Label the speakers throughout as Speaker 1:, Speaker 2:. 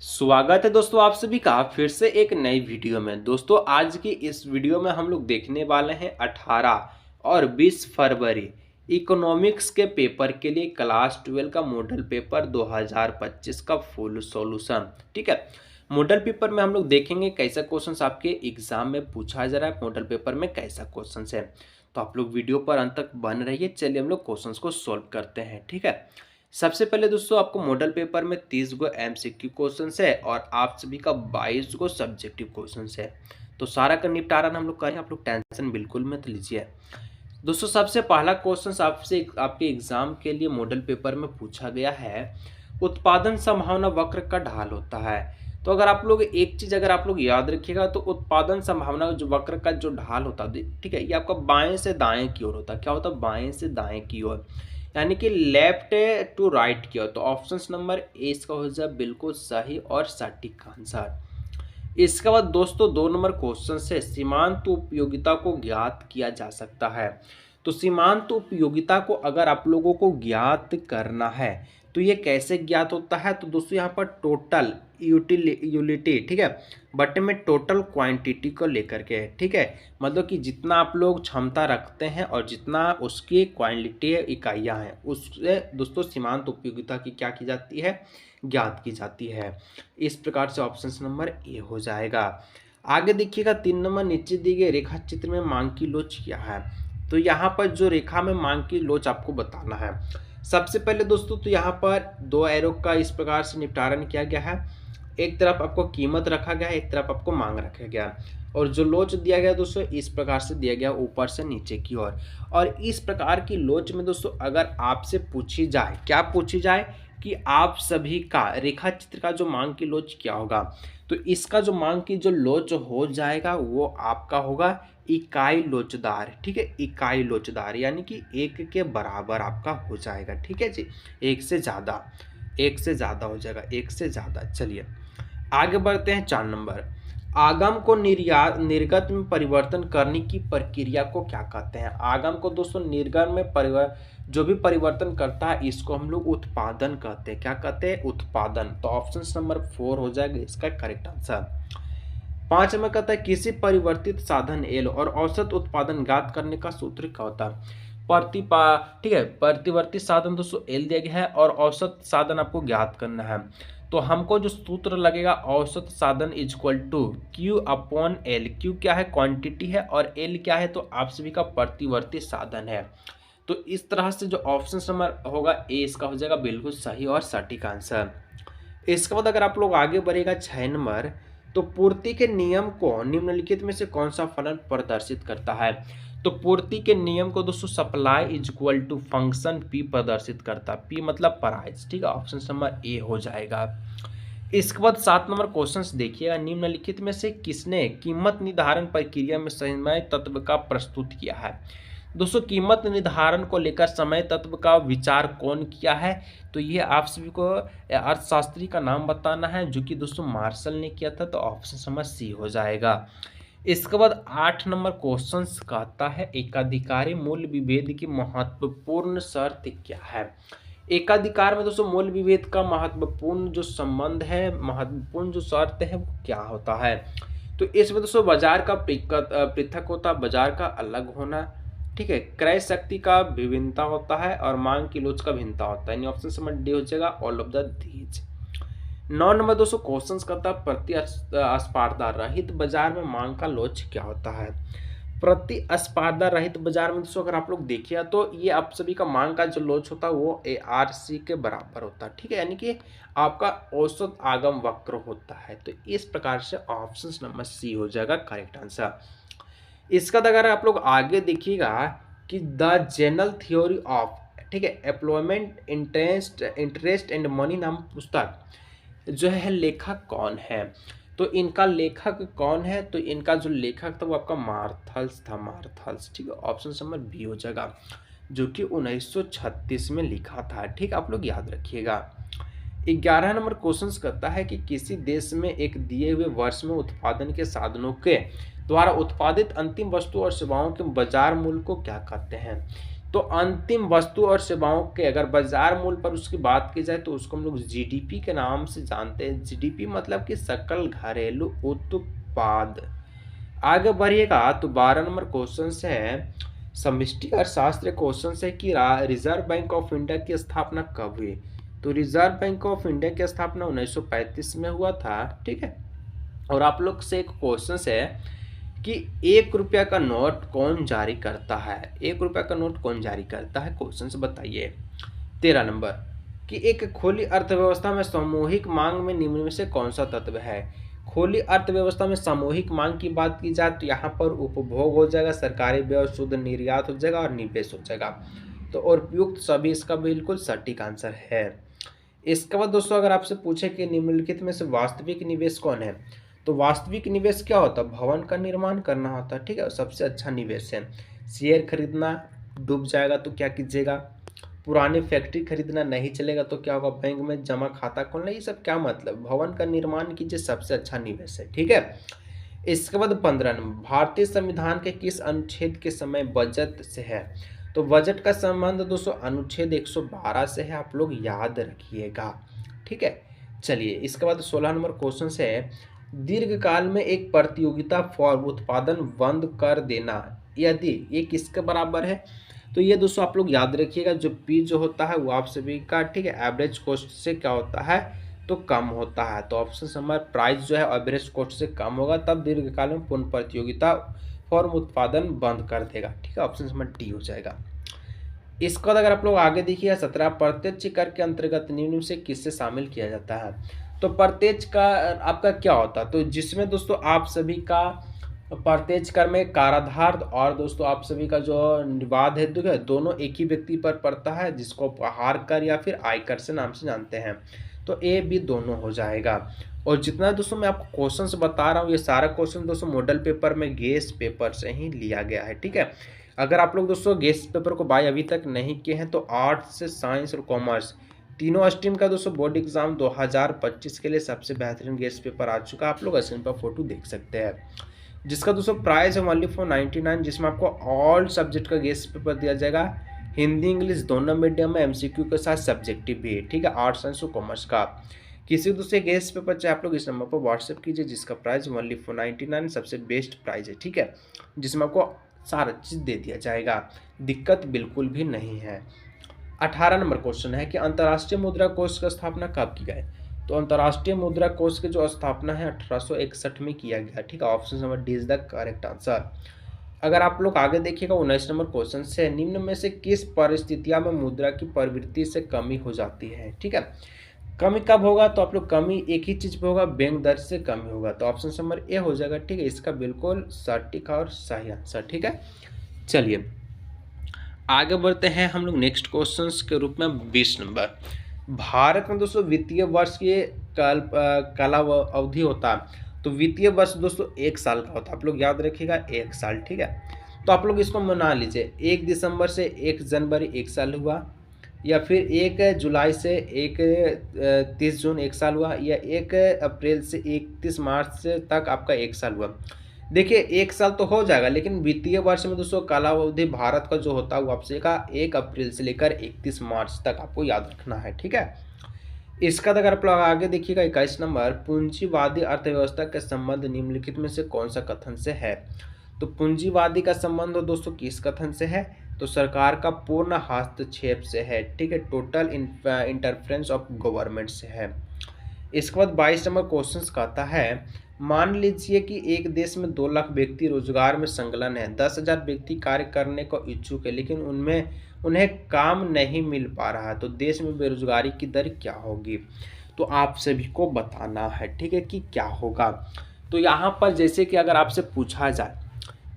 Speaker 1: स्वागत है दोस्तों आप सभी का फिर से एक नई वीडियो में। दोस्तों आज की इस वीडियो में हम लोग देखने वाले हैं 18 और 20 फरवरी इकोनॉमिक्स के पेपर के लिए क्लास 12 का मॉडल पेपर 2025 का फुल सॉल्यूशन। ठीक है, मॉडल पेपर में हम लोग देखेंगे कैसा क्वेश्चंस आपके एग्जाम में पूछा जा रहा है, मॉडल पेपर में कैसा क्वेश्चंस है। तो आप लोग वीडियो पर अंत तक बन रहिए। चलिए हम लोग क्वेश्चंस को सॉल्व करते हैं। ठीक है, सबसे पहले दोस्तों आपको मॉडल पेपर में 30 गो एमसीक्यू क्वेश्चंस है और आप सभी का 22 गो सब्जेक्टिव क्वेश्चंस है। तो सारा का निपटारा हम लोग करें, आप लोग टेंशन बिल्कुल मत लीजिए। दोस्तों सबसे पहला क्वेश्चन आपसे आपके एग्जाम के लिए मॉडल पेपर में पूछा गया है, उत्पादन संभावना वक्र का ढाल होता है। तो अगर आप लोग एक चीज अगर आप लोग याद रखिएगा तो उत्पादन संभावना जो वक्र का जो ढाल होता है, ठीक है, ये आपका बाएं से दाएं की ओर होता है। क्या होता है? बाएं से दाएं की ओर, यानी कि लेफ्ट टू राइट की ओर। तो ऑप्शन नंबर ए इसका हो जाए बिल्कुल सही और सटीक आंसर। इसके बाद दोस्तों 2 नंबर क्वेश्चन से सीमांत उपयोगिता को ज्ञात किया जा सकता है। तो सीमांत उपयोगिता को अगर आप लोगों को ज्ञात करना है तो ये कैसे ज्ञात होता है? तो दोस्तों यहाँ पर टोटल यूटिलिटी, ठीक है, बटे में टोटल क्वांटिटी को लेकर के, ठीक है, मतलब कि जितना आप लोग क्षमता रखते हैं और जितना उसकी क्वांटिटी इकाइयाँ हैं उससे दोस्तों सीमांत उपयोगिता की क्या की जाती है? ज्ञात की जाती है। इस प्रकार से ऑप्शन नंबर ए हो जाएगा। आगे देखिएगा 3 नंबर, नीचे दी गई रेखा चित्र में मांग की लोच क्या है? तो यहाँ पर जो रेखा में मांग की लोच आपको बताना है। सबसे पहले दोस्तों तो यहाँ पर 2 एरो का इस प्रकार से निपटारण किया गया है। एक तरफ आपको कीमत रखा गया है, एक तरफ आपको मांग रखा गया है। और जो लोच दिया गया दोस्तों इस प्रकार से दिया गया, ऊपर से नीचे की ओर। और इस प्रकार की लोच में दोस्तों अगर आपसे पूछी जाए, क्या पूछी जाए कि आप सभी का रेखा चित्र का जो मांग की लोच क्या होगा, तो इसका जो मांग की जो लोच हो जाएगा वो आपका होगा इकाई लोचदार। ठीक है, इकाई लोचदार यानी कि 1 के बराबर आपका हो जाएगा। ठीक है जी, 1 से ज़्यादा, 1 से ज़्यादा हो जाएगा, 1 से ज़्यादा। चलिए आगे बढ़ते हैं 4 नंबर। आगम को निर्गत में परिवर्तन करने की प्रक्रिया को क्या कहते हैं? आगम को दोस्तों निर्गत में जो भी परिवर्तन करता है इसको हम लोग उत्पादन कहते हैं। क्या कहते हैं? उत्पादन। तो ऑप्शन नंबर 4 हो जाएगा इसका करेक्ट आंसर। 5 में कहता है किसी परिवर्तित साधन एल और औसत उत्पादन ज्ञात करने का सूत्र क्या होता है? ठीक है, प्रतिवर्ती साधन दोस्तों एल दिया गया है और औसत साधन आपको ज्ञात करना है। तो हमको जो सूत्र लगेगा औसत साधन is equal to Q upon L. Q क्या है? क्वांटिटी है, और एल क्या है? तो आप सभी का प्रतिवर्ती साधन है। तो इस तरह से जो ऑप्शन नंबर होगा ए इसका हो जाएगा बिल्कुल सही और सटीक आंसर। इसके बाद अगर आप लोग आगे बढ़ेगा 6 नंबर, तो पूर्ति के नियम को निम्नलिखित में से कौन सा फलन प्रदर्शित करता है? तो पूर्ति के नियम को दोस्तों supply is equal to function P प्रदर्शित करता है। पी मतलब प्राइस। ठीक है, ऑप्शन नंबर ए हो जाएगा। इसके बाद 7 नंबर क्वेश्चन देखिएगा, निम्नलिखित में से किसने कीमत निर्धारण प्रक्रिया में समय तत्व का प्रस्तुत किया है? दोस्तों कीमत निर्धारण को लेकर समय तत्व का विचार कौन किया है? तो ये आप सभी को अर्थशास्त्री का नाम बताना है जो कि दोस्तों मार्शल ने किया था। तो ऑप्शन नंबर सी हो जाएगा। इसके बाद 8 नंबर क्वेश्चन कहता है एकाधिकारी मूल्य विभेद की महत्वपूर्ण शर्त क्या है? एकाधिकार में दोस्तों मूल्य विभेद का महत्वपूर्ण जो संबंध है, महत्वपूर्ण जो शर्त है वो क्या होता है? तो इसमें दोस्तों बाजार का पृथक होता है, बाजार का अलग होना, ठीक है, क्रय शक्ति का भिन्नता होता है और मांग की लोच का भिन्नता होता है। यानी ऑप्शन नंबर डी हो जाएगा all of the these. 9 number दोस्तों क्वेश्चंस करता है प्रतिस्पर्धा रहित बाजार में मांग का लोच क्या होता है? प्रतिस्पर्धा रहित बाजार में दोस्तों अगर आप लोग देखिए तो ये आप सभी का मांग का जो लोच होता है वो ARC के बराबर होता है। ठीक है, यानी कि आपका औसत आगम वक्र होता है। तो इस प्रकार से ऑप्शन नंबर सी हो जाएगा करेक्ट आंसर। इसका अगर आप लोग आगे देखिएगा कि द जनरल थ्योरी ऑफ, ठीक है, एम्प्लॉयमेंट इंटरेस्ट एंड मनी नाम पुस्तक जो है लेखक कौन है? तो इनका लेखक कौन है? तो इनका जो लेखक था वो आपका मार्थल्स था, मार्थल्स। ठीक है, ऑप्शन नंबर बी हो जाएगा, जो कि 1936 में लिखा था। ठीक, आप लोग याद रखिएगा। 11 नंबर क्वेश्चन करता है कि किसी देश में एक दिए हुए वर्ष में उत्पादन के साधनों के द्वारा उत्पादित अंतिम वस्तु और सेवाओं के बाजार मूल्य को क्या कहते हैं? तो अंतिम वस्तु और सेवाओं के अगर बाजार मूल्य पर उसकी बात की जाए तो उसको हम लोग जीडीपी के नाम से जानते हैं। जीडीपी मतलब कि सकल घरेलू उत्पाद। आगे बढ़िएगा तो 12 नंबर क्वेश्चन से है समष्टि अर्थशास्त्र क्वेश्चन से कि रिजर्व बैंक ऑफ इंडिया की स्थापना कब हुई। तो रिजर्व बैंक ऑफ इंडिया की स्थापना 1935 में हुआ था, ठीक है। और आप लोग से एक क्वेश्चन है कि 1 रुपया का नोट कौन जारी करता है। 1 रुपया का नोट कौन जारी करता है, क्वेश्चन से बताइए। 13 नंबर कि एक खुली अर्थव्यवस्था में सामूहिक मांग में निम्न में से कौन सा तत्व है। खुली अर्थव्यवस्था में सामूहिक मांग की बात की जाए तो यहाँ पर उपभोग हो जाएगा, सरकारी व्यय, शुद्ध निर्यात हो जाएगा और निवेश हो जाएगा। तो और उपयुक्त सभी इसका बिल्कुल सटीक आंसर है। इसके बाद दोस्तों अगर आपसे पूछे कि निम्नलिखित में से वास्तविक निवेश कौन है, तो वास्तविक निवेश क्या होता है, भवन का निर्माण करना होता है, ठीक है। सबसे अच्छा निवेश है। शेयर खरीदना, डूब जाएगा तो क्या कीजिएगा, पुरानी फैक्ट्री खरीदना, नहीं चलेगा तो क्या होगा, बैंक में जमा खाता खोलना, ये सब क्या मतलब, भवन का निर्माण कीजिए, सबसे अच्छा निवेश है, ठीक है। इसके बाद 15 नंबर भारतीय संविधान के किस अनुच्छेद के समय बजट से है। तो बजट का संबंध दोस्तों अनुच्छेद 112 से है, आप लोग याद रखिएगा, ठीक है। चलिए इसके बाद 16 नंबर क्वेश्चन से है दीर्घकाल में एक प्रतियोगिता फॉर्म उत्पादन बंद कर देना यदि ये किसके बराबर है। तो ये दोस्तों आप लोग याद रखिएगा, जो पी जो होता है वो आप सभी का, ठीक है, एवरेज कॉस्ट से क्या होता है तो कम होता है। तो ऑप्शन नंबर प्राइस जो है एवरेज कॉस्ट से कम होगा, तब दीर्घकाल में पूर्ण प्रतियोगिता फॉर्म उत्पादन बंद कर देगा, ठीक है। ऑप्शन नंबर डी हो जाएगा। इसके बाद अगर आप लोग आगे देखिए 17 प्रत्यक्ष कर के अंतर्गत निम्न से किससे शामिल किया जाता है। तो प्रत्यक्ष कर आपका क्या होता है, तो जिसमें दोस्तों आप सभी का प्रत्यक्ष कर में कराधान और दोस्तों आप सभी का जो निर्बाध हेतु है दोनों एक ही व्यक्ति पर पड़ता है, जिसको आहार कर या फिर आयकर से नाम से जानते हैं। तो ए बी दोनों हो जाएगा। और जितना दोस्तों मैं आपको क्वेश्चन बता रहा हूँ ये सारा क्वेश्चन दोस्तों मॉडल पेपर में गेस पेपर से ही लिया गया है, ठीक है। अगर आप लोग दोस्तों गेस पेपर को बाय अभी तक नहीं किए हैं तो आर्ट्स, साइंस और कॉमर्स तीनों स्ट्रीम का दोस्तों बोर्ड एग्जाम 2025 के लिए सबसे बेहतरीन गेस पेपर आ चुका है। आप लोग स्क्रीन पर फोटो देख सकते हैं, जिसका दोस्तों प्राइस है ओनली फॉर 99, जिसमें आपको ऑल सब्जेक्ट का गेस पेपर दिया जाएगा, हिंदी इंग्लिश दोनों मीडियम में, एमसीक्यू के साथ सब्जेक्टिव भी, ठीक है, आर्ट्स साइंस और कॉमर्स का। किसी दूसरे गेस पेपर चाहे आप लोग इस नंबर पर व्हाट्सएप कीजिए, जिसका प्राइस ओनली फॉर 99 सबसे बेस्ट प्राइस है, ठीक है, जिसमें आपको सारा चीज़ दे दिया जाएगा, दिक्कत बिल्कुल भी नहीं है। 18 नंबर क्वेश्चन है कि अंतर्राष्ट्रीय मुद्रा कोष की स्थापना कब की गई। तो अंतर्राष्ट्रीय मुद्रा कोष की जो स्थापना है 1861 में किया गया, ठीक है। Option number D is the correct answer. अगर आप लोग आगे देखिएगा 19 नंबर क्वेश्चन से निम्न में से किस परिस्थितियों में मुद्रा की प्रवृत्ति से कमी हो जाती है, ठीक है। कमी कब होगा, तो आप लोग कमी एक ही चीज पे होगा, बैंक दर से कमी होगा। तो ऑप्शन नंबर ए हो जाएगा, ठीक है, इसका बिल्कुल सटीक और सही आंसर, ठीक है। चलिए आगे बढ़ते हैं हम लोग नेक्स्ट क्वेश्चंस के रूप में 20 नंबर। भारत में दोस्तों वित्तीय वर्ष की काला अवधि होता है। तो वित्तीय वर्ष दोस्तों 1 साल का होता है, आप लोग याद रखिएगा 1 साल, ठीक है। तो आप लोग इसको मना लीजिए, 1 दिसंबर से 1 जनवरी 1 साल हुआ, या फिर 1 जुलाई से 30 जून 1 साल हुआ, या 1 अप्रैल से 31 मार्च तक आपका 1 साल हुआ। देखिए 1 साल तो हो जाएगा, लेकिन वित्तीय वर्ष में दोस्तों कालावधि भारत का जो होता है वो आपसे का 1 अप्रैल से लेकर 31 मार्च तक आपको याद रखना है, ठीक है। इसका अगर आप लोग आगे देखिएगा 21 नंबर पूंजीवादी अर्थव्यवस्था के संबंध निम्नलिखित में से कौन सा कथन से है। तो पूंजीवादी का संबंध दोस्तों किस कथन से है, तो सरकार का पूर्ण हस्तक्षेप से है, ठीक है, टोटल इंटरफेरेंस ऑफ गवर्नमेंट से है। इसके बाद 22 नंबर क्वेश्चन कहता है मान लीजिए कि एक देश में 2 लाख व्यक्ति रोजगार में संलग्न है, 10,000 व्यक्ति कार्य करने को इच्छुक है, लेकिन उन्हें काम नहीं मिल पा रहा है, तो देश में बेरोजगारी की दर क्या होगी। तो आप सभी को बताना है, ठीक है, कि क्या होगा। तो यहाँ पर जैसे कि अगर आपसे पूछा जाए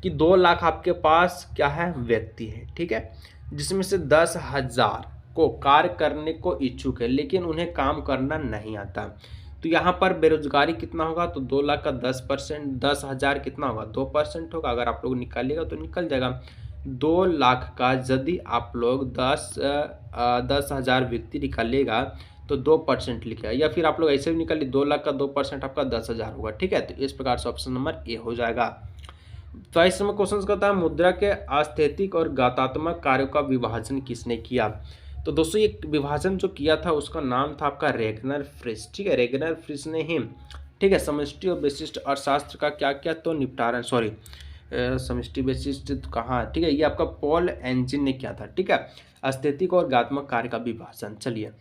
Speaker 1: कि 2 लाख आपके पास क्या है व्यक्ति है, ठीक है, जिसमें से 10,000 को कार्य करने को इच्छुक है, लेकिन उन्हें काम करना नहीं आता, तो यहाँ पर बेरोजगारी कितना होगा, तो 2 लाख का 10%, 10,000 कितना होगा 2% होगा। अगर आप लोग निकालिएगा तो निकल जाएगा 2 लाख का यदि आप लोग 10,000 व्यक्ति निकालिएगा तो 2% लिखेगा, या फिर आप लोग ऐसे भी निकालिए 2 लाख का 2% आपका 10,000 होगा, ठीक है। तो इस प्रकार से ऑप्शन नंबर ए हो जाएगा। 22 नंबर क्वेश्चन कहता है मुद्रा के आस्थेतिक और गातात्मक कार्यों का विभाजन किसने किया। तो दोस्तों ये विभाजन जो किया था उसका नाम था आपका रेगनर फ्रिस। ठीक है, रेगनर फ्रिस ने ही, ठीक है, समष्टि और विशिष्ट अर्थशास्त्र का क्या किया, तो निपटारण, सॉरी समष्टि विशिष्ट कहाँ, ठीक है, ये आपका पॉल एंजिन ने किया था। ठीक है, आस्थेतिक और गातात्मक कार्य का विभाजन। चलिए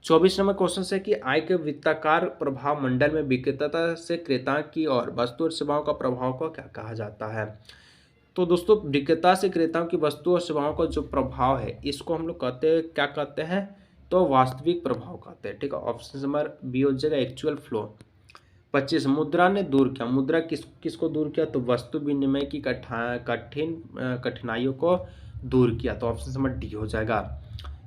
Speaker 1: 24 नंबर क्वेश्चन है कि आय के वृत्ताकार प्रभाव मंडल में विक्रेता से क्रेता की और वस्तु और सेवाओं का प्रभाव को क्या कहा जाता है। तो दोस्तों विक्रेता से क्रेताओं की वस्तु और सेवाओं का जो प्रभाव है इसको हम लोग कहते हैं, क्या कहते हैं, तो वास्तविक प्रभाव कहते हैं। ठीक है, ऑप्शन नंबर बी हो जाएगा एक्चुअल फ्लो। 25 मुद्रा ने दूर किया, मुद्रा किसको दूर किया, तो वस्तु विनिमय की कठिनाइयों को दूर किया, तो ऑप्शन नंबर डी हो जाएगा।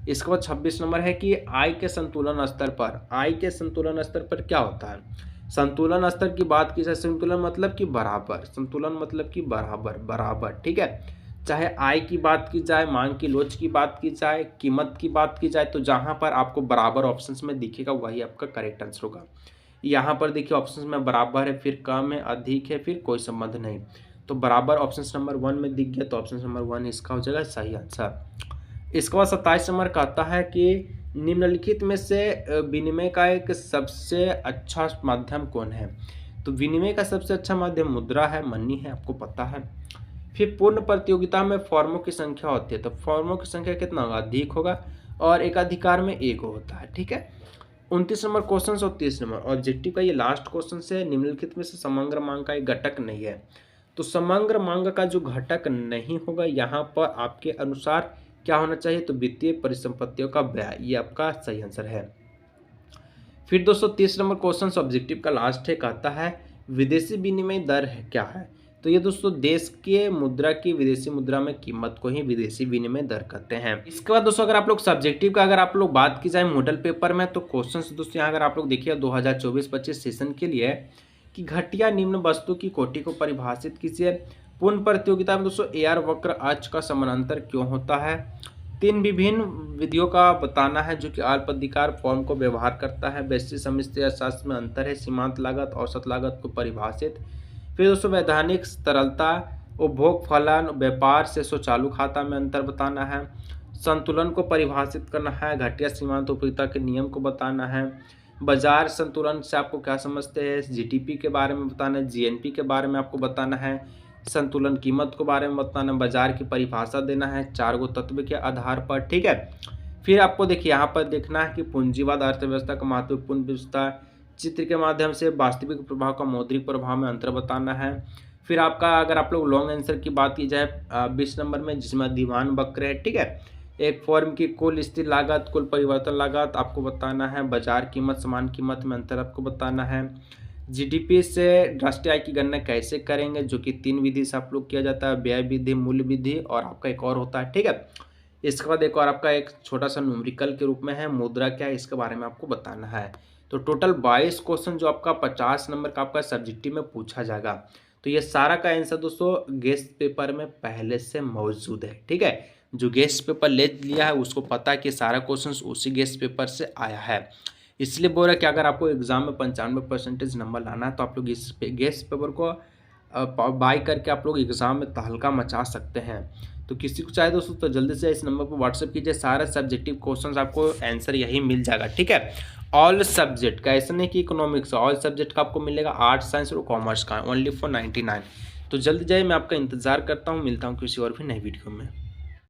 Speaker 1: इसके बाद 26 नंबर है कि आय के संतुलन स्तर पर, आय के संतुलन स्तर पर क्या होता है। संतुलन स्तर की बात की जाए, संतुलन मतलब कि बराबर, संतुलन मतलब कि बराबर बराबर। ठीक है, चाहे आय की बात की जाए, मांग की लोच की बात की जाए, कीमत की बात की जाए, तो जहां पर आपको बराबर ऑप्शंस में दिखेगा वही आपका करेक्ट आंसर होगा। यहाँ पर देखिए ऑप्शंस में बराबर है, फिर कम है, अधिक है, फिर कोई संबंध नहीं, तो बराबर ऑप्शन नंबर 1 में दिख गया, तो ऑप्शन नंबर 1 इसका हो जाएगा सही आंसर। इसके बाद 27 नंबर कहता है कि निम्नलिखित में से विनिमय का एक सबसे अच्छा माध्यम कौन है। तो विनिमय का सबसे अच्छा माध्यम मुद्रा है, मनी है, आपको पता है। फिर पूर्ण प्रतियोगिता में फॉर्मों की संख्या होती है, तो फॉर्मों की संख्या कितना होगा, अधिक होगा, और एकाधिकार में एक होता है। ठीक है, 29 नंबर क्वेश्चन और 30 नंबर ऑब्जेक्टिव का ये लास्ट क्वेश्चन से, निम्नलिखित में से समग्र मांग का एक घटक नहीं है। तो समग्र मांग का जो घटक नहीं होगा यहाँ पर आपके अनुसार क्या होना चाहिए, तो वित्तीय परिसंपत्तियों का व्यय, ये आपका सही आंसर है। फिर दोस्तों 30 नंबर क्वेश्चन ऑब्जेक्टिव का लास्ट है, कहता है विदेशी विनिमय दर है क्या है। तो ये दोस्तों देश के मुद्रा की विदेशी मुद्रा में कीमत को ही विदेशी विनिमय दर कहते हैं। इसके बाद दोस्तों अगर आप लोग सब्जेक्टिव का अगर आप लोग बात की जाए मॉडल पेपर में, तो क्वेश्चन दोस्तों यहाँ अगर आप लोग देखिए 2024-25 सेशन के लिए कि घटिया निम्न वस्तु की कोटि को परिभाषित कीजिए। पूर्ण प्रतियोगिता में दोस्तों एआर वक्र अक्ष का समानांतर क्यों होता है। 3 विभिन्न विधियों का बताना है जो कि अल्पाधिकार फॉर्म को व्यवहार करता है। वैश्विक समष्टि अर्थशास्त्र में अंतर है। सीमांत लागत औसत लागत को परिभाषित। फिर दोस्तों वैधानिक तरलता, उपभोग फलन, व्यापार से स्वचालू खाता में अंतर बताना है। संतुलन को परिभाषित करना है। घटिया सीमांत उपयोगिता के नियम को बताना है। बाजार संतुलन से आपको क्या समझते हैं, जीडीपी के बारे में बताना है, जीएनपी के बारे में आपको बताना है, संतुलन कीमत के बारे में बताना, बाजार की परिभाषा देना है 4 गो तत्व के आधार पर। ठीक है, फिर आपको देखिए यहाँ पर देखना है कि पूंजीवाद अर्थव्यवस्था का महत्वपूर्ण विस्तार, चित्र के माध्यम से वास्तविक प्रभाव का मौद्रिक प्रभाव में अंतर बताना है। फिर आपका अगर आप लोग लॉन्ग आंसर की बात की जाए 20 नंबर में, जिसमें दीवान वक्र है। ठीक है, एक फॉर्म की कुल स्थिर लागत, कुल परिवर्तन लागत आपको बताना है। बाजार कीमत समान कीमत में अंतर आपको बताना है। जीडीपी से राष्ट्रीय आय की गणना कैसे करेंगे, जो कि 3 विधि से आप लोग किया जाता है, व्यय विधि, मूल्य विधि, और आपका एक और होता है। ठीक है, इसके बाद एक और आपका एक छोटा सा न्यूमेरिकल के रूप में है, मुद्रा क्या है इसके बारे में आपको बताना है। तो टोटल 22 क्वेश्चन जो आपका 50 नंबर का आपका सब्जेक्टिव में पूछा जाएगा। तो ये सारा का आंसर दोस्तों गेस्ट पेपर में पहले से मौजूद है। ठीक है, जो गेस्ट पेपर ले लिया है उसको पता है कि सारा क्वेश्चन उसी गेस्ट पेपर से आया है। इसलिए बोल रहा है कि अगर आपको एग्जाम में 95% नंबर लाना है तो आप लोग इस गेस्ट पेपर को बाय करके आप लोग एग्जाम में तहलका मचा सकते हैं। तो किसी को चाहे दोस्तों तो जल्दी से इस नंबर पर व्हाट्सएप कीजिए, सारे सब्जेक्टिव क्वेश्चंस आपको आंसर यही मिल जाएगा। ठीक है, ऑल सब्जेक्ट का, ऐसा नहीं कि इकोनॉमिक्स, ऑल सब्जेक्ट का आपको मिलेगा, आर्ट्स साइंस और कॉमर्स का, ओनली फॉर 99। तो जल्दी जाइए, मैं आपका इंतजार करता हूँ, मिलता हूँ किसी और भी नई वीडियो में।